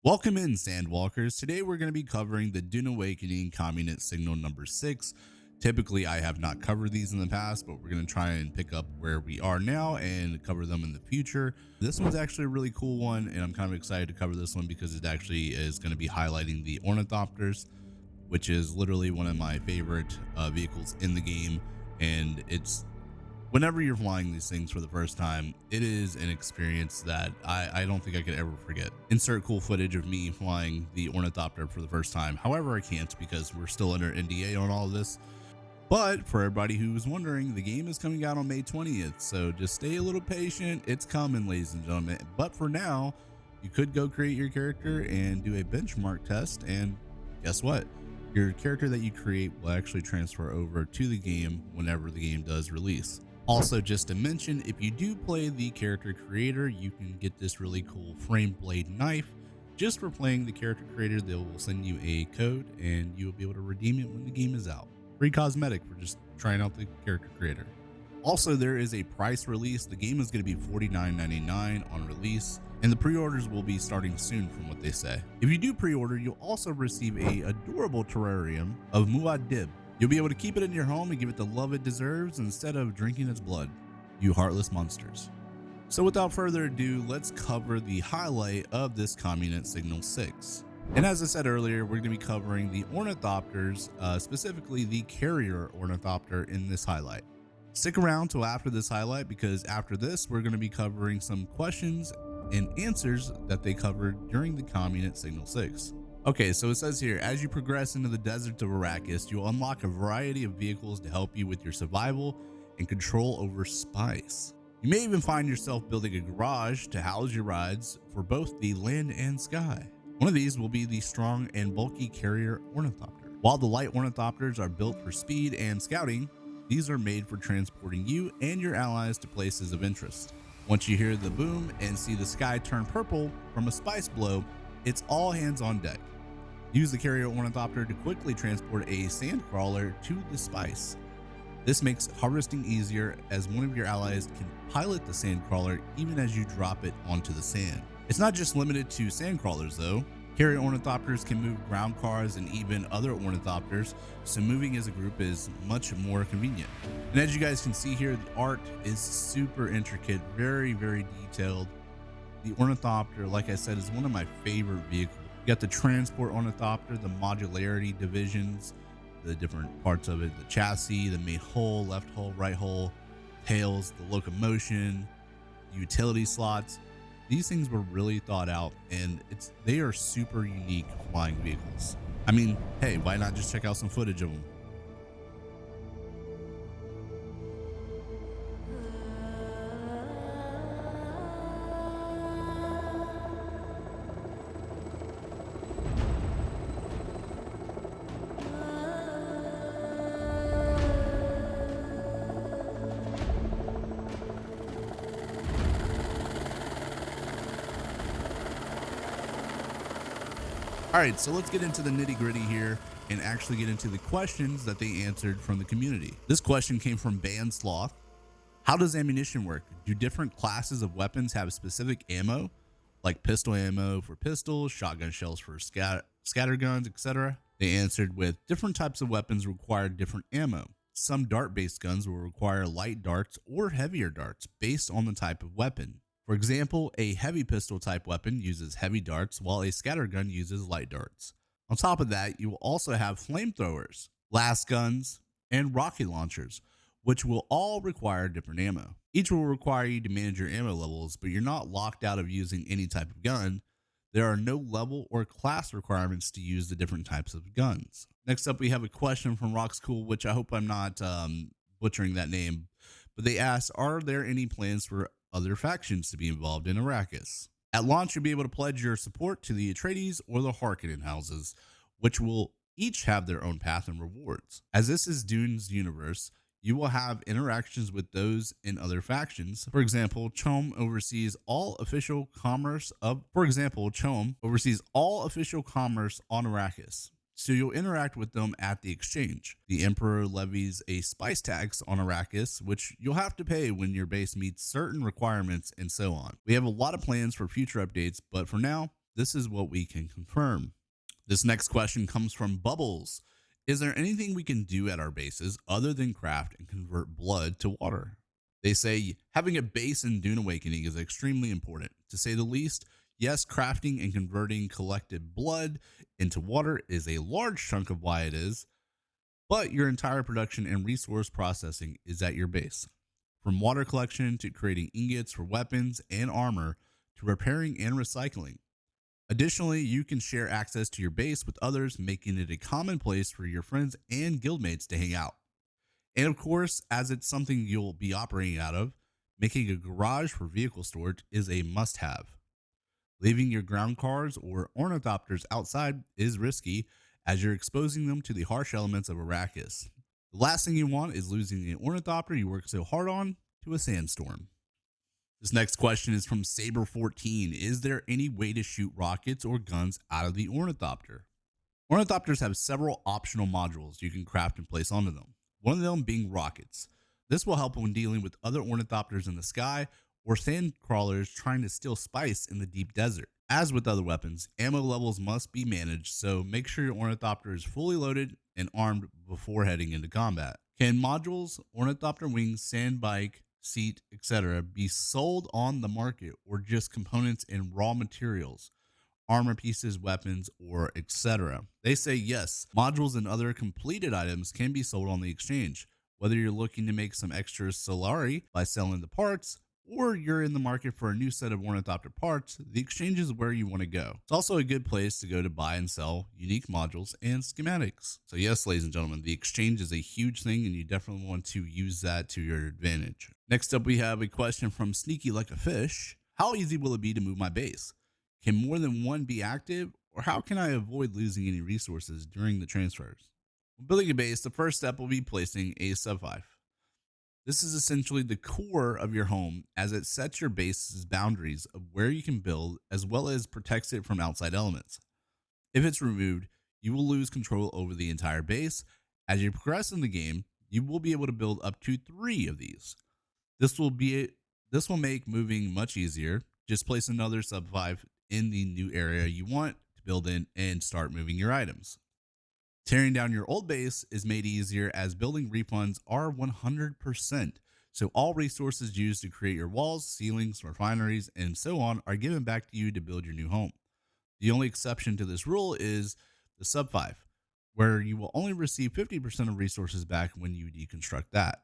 Welcome in, Sandwalkers. Today we're going to be covering the Dune Awakening Communinet Signal number 6. Typically, I have not covered these in the past, but we're going to try and pick up where we are now and cover them in the future. This one's actually a really cool one, and I'm kind of excited to cover this one because it actually is going to be highlighting the Ornithopters, which is literally one of my favorite vehicles in the game. And it's whenever you're flying these things for the first time, it is an experience that I don't think I could ever forget. Insert cool footage of me flying the Ornithopter for the first time. However, I can't because we're still under NDA on all of this. But for everybody who's wondering, the game is coming out on May 20th, so just stay a little patient. It's coming, ladies and gentlemen. But for now, you could go create your character and do a benchmark test, and guess what? Your character that you create will actually transfer over to the game whenever the game does release. Also, just to mention, if you do play the character creator, you can get this really cool frame blade knife. Just for playing the character creator, they will send you a code and you will be able to redeem it when the game is out. Free cosmetic for just trying out the character creator. Also, there is a price release. The game is going to be $49.99 on release, and the pre-orders will be starting soon from what they say. If you do pre-order, you'll also receive a adorable terrarium of Muad'Dib. You'll be able to keep it in your home and give it the love it deserves instead of drinking its blood, you heartless monsters. So without further ado, let's cover the highlight of this Communinet Signal 6. And as I said earlier, we're going to be covering the Ornithopters, specifically the carrier Ornithopter in this highlight. Stick around till after this highlight because after this, we're going to be covering some questions and answers that they covered during the Communinet Signal 6. Okay, so it says here, as you progress into the deserts of Arrakis, you'll unlock a variety of vehicles to help you with your survival and control over spice. You may even find yourself building a garage to house your rides for both the land and sky. One of these will be the strong and bulky carrier Ornithopter. While the light Ornithopters are built for speed and scouting, these are made for transporting you and your allies to places of interest. Once you hear the boom and see the sky turn purple from a spice blow, it's all hands on deck. Use the carrier Ornithopter to quickly transport a sandcrawler to the spice. This makes harvesting easier as one of your allies can pilot the sandcrawler even as you drop it onto the sand. It's not just limited to sandcrawlers though. Carrier Ornithopters can move ground cars and even other Ornithopters, so moving as a group is much more convenient. And as you guys can see here, the art is super intricate, very detailed. The Ornithopter, like I said, is one of my favorite vehicles. You got the transport Ornithopter, the modularity divisions, the different parts of it, the chassis, the main hull, left hull, right hull, tails, the locomotion, utility slots. These things were really thought out, and they are super unique flying vehicles. I mean, hey, why not just check out some footage of them? All right, so let's get into the nitty gritty here and actually get into the questions that they answered from the community. This question came from Ban Sloth. How does ammunition work? Do different classes of weapons have specific ammo, like pistol ammo for pistols, shotgun shells for scatter guns, etc.? They answered with different types of weapons require different ammo. Some dart-based guns will require light darts or heavier darts based on the type of weapon. For example, a heavy pistol type weapon uses heavy darts while a scatter gun uses light darts. On top of that, you will also have flamethrowers, blast guns, and rocket launchers, which will all require different ammo. Each will require you to manage your ammo levels, but you're not locked out of using any type of gun. There are no level or class requirements to use the different types of guns. Next up, we have a question from Roxcool, which I hope I'm not butchering that name, but they asked, are there any plans for other factions to be involved in Arrakis? At launch, you'll be able to pledge your support to the Atreides or the Harkonnen houses, which will each have their own path and rewards. As this is Dune's universe, you will have interactions with those in other factions. For example, Chom oversees all official commerce on Arrakis. So you'll interact with them at the exchange. The Emperor levies a spice tax on Arrakis, which you'll have to pay when your base meets certain requirements and so on. We have a lot of plans for future updates, but for now, this is what we can confirm. This next question comes from Bubbles. Is there anything we can do at our bases other than craft and convert blood to water? They say having a base in Dune Awakening is extremely important. To say the least, yes, crafting and converting collected blood into water is a large chunk of why it is, but your entire production and resource processing is at your base. From water collection to creating ingots for weapons and armor to repairing and recycling. Additionally, you can share access to your base with others, making it a common place for your friends and guildmates to hang out. And of course, as it's something you'll be operating out of, making a garage for vehicle storage is a must have. Leaving your ground cars or ornithopters outside is risky as you're exposing them to the harsh elements of Arrakis. The last thing you want is losing the ornithopter you worked so hard on to a sandstorm. This next question is from Saber14. Is there any way to shoot rockets or guns out of the ornithopter? Ornithopters have several optional modules you can craft and place onto them, one of them being rockets. This will help when dealing with other ornithopters in the sky or sand crawlers trying to steal spice in the deep desert. As with other weapons, ammo levels must be managed, so make sure your ornithopter is fully loaded and armed before heading into combat. Can modules, ornithopter wings, sand bike, seat, etc. be sold on the market, or just components and raw materials, armor pieces, weapons, or etc.? They say yes, modules and other completed items can be sold on the exchange. Whether you're looking to make some extra Solari by selling the parts, or you're in the market for a new set of ornithopter parts, the exchange is where you want to go. It's also a good place to go to buy and sell unique modules and schematics. So yes, ladies and gentlemen, the exchange is a huge thing and you definitely want to use that to your advantage. Next up, we have a question from Sneaky Like a Fish. How easy will it be to move my base? Can more than one be active, or how can I avoid losing any resources during the transfers? When building a base, the first step will be placing a sub-5. This is essentially the core of your home, as it sets your base's boundaries of where you can build, as well as protects it from outside elements. If it's removed, you will lose control over the entire base. As you progress in the game, you will be able to build up to 3 of these. This will make moving much easier. Just place another sub-5 in the new area you want to build in and start moving your items. Tearing down your old base is made easier as building refunds are 100%. So all resources used to create your walls, ceilings, refineries, and so on are given back to you to build your new home. The only exception to this rule is the sub-5, where you will only receive 50% of resources back when you deconstruct that.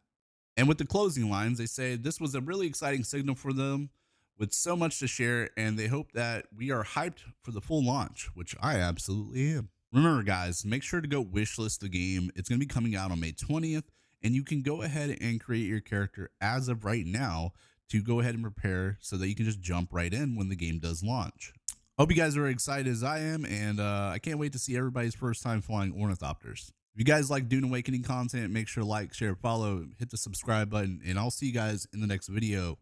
And with the closing lines, they say this was a really exciting signal for them with so much to share, and they hope that we are hyped for the full launch, which I absolutely am. Remember, guys, make sure to go wishlist the game. It's going to be coming out on May 20th, and you can go ahead and create your character as of right now to go ahead and prepare so that you can just jump right in when the game does launch. Hope you guys are excited as I am, and I can't wait to see everybody's first time flying Ornithopters. If you guys like Dune Awakening content, make sure to like, share, follow, hit the subscribe button, and I'll see you guys in the next video.